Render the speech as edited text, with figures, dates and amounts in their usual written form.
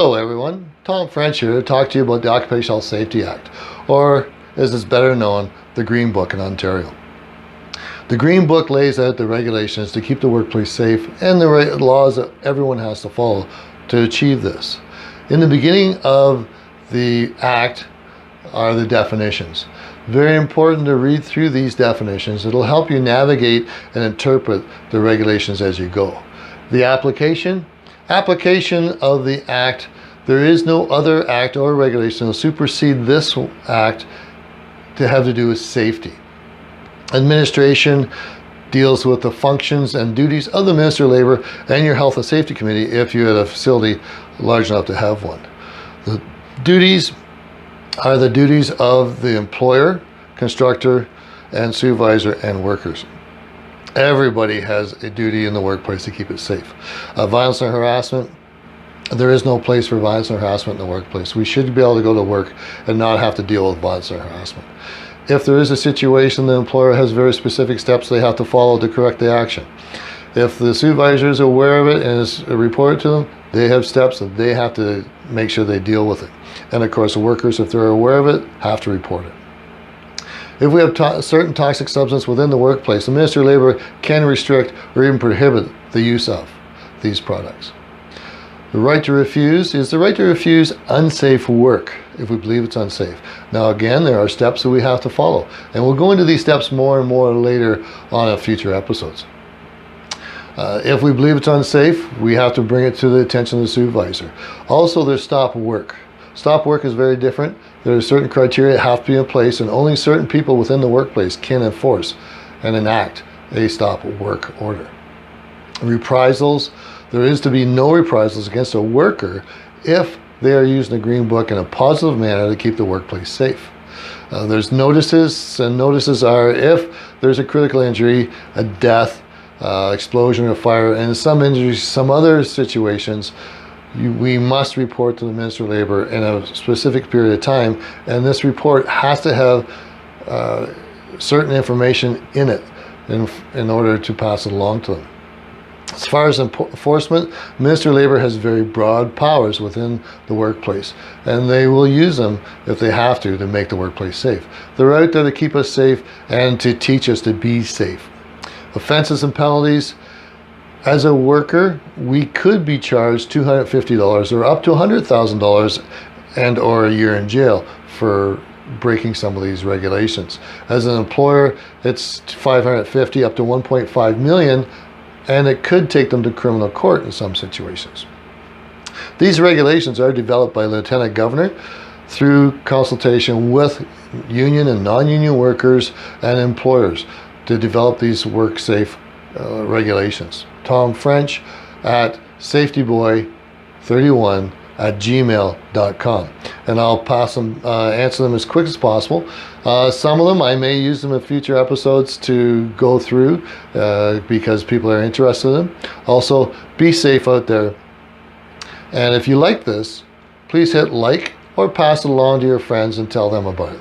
Hello everyone, Tom French here to talk to you about the Occupational Safety Act, or as it's better known, the Green Book in Ontario. The Green Book lays out the regulations to keep the workplace safe and the laws that everyone has to follow to achieve this. In the beginning of the Act are the definitions. Very important to read through these definitions. It'll help you navigate and interpret the regulations as you go. The application of the Act, there is no other act or regulation that will supersede this Act to have to do with safety. Administration deals with the functions and duties of the Minister of Labour and your Health and Safety Committee if you had a facility large enough to have one. The duties are the duties of the employer, constructor, and supervisor and workers. Everybody has a duty in the workplace to keep it safe. Violence and harassment, there is no place for violence and harassment in the workplace. We should be able to go to work and not have to deal with violence and harassment. If there is a situation, the employer has very specific steps they have to follow to correct the action. If the supervisor is aware of it and is reported to them, they have steps that they have to make sure they deal with it. And of course, the workers, if they're aware of it, have to report it. If we have certain toxic substance within the workplace, the Minister of Labour can restrict or even prohibit the use of these products. The right to refuse is the right to refuse unsafe work if we believe it's unsafe. Now again, there are steps that we have to follow, and we'll go into these steps more and more later on in future episodes. If we believe it's unsafe, we have to bring it to the attention of the supervisor. Also, there's stop work. Stop work is very different. There are certain criteria that have to be in place, and only certain people within the workplace can enforce and enact a stop work order. Reprisals, there is to be no reprisals against a worker if they are using the Green Book in a positive manner to keep the workplace safe. There's notices, and notices are if there's a critical injury, a death, explosion or fire, and some injuries, some other situations, we must report to the Minister of Labour in a specific period of time, and this report has to have certain information in it in order to pass it along to them. As far as enforcement, Minister of Labour has very broad powers within the workplace, and they will use them if they have to make the workplace safe. They're out there to keep us safe and to teach us to be safe. Offenses and penalties. As a worker, we could be charged $250 or up to $100,000 and or a year in jail for breaking some of these regulations. As an employer, it's $550 up to $1.5 million, and it could take them to criminal court in some situations. These regulations are developed by Lieutenant Governor through consultation with union and non-union workers and employers to develop these work-safe regulations. Tom French at safetyboy31@gmail.com, and I'll answer them as quick as possible. Some of them I may use them in future episodes to go through because people are interested in them. Also, be safe out there, and if you like this, please hit like or pass it along to your friends and tell them about it.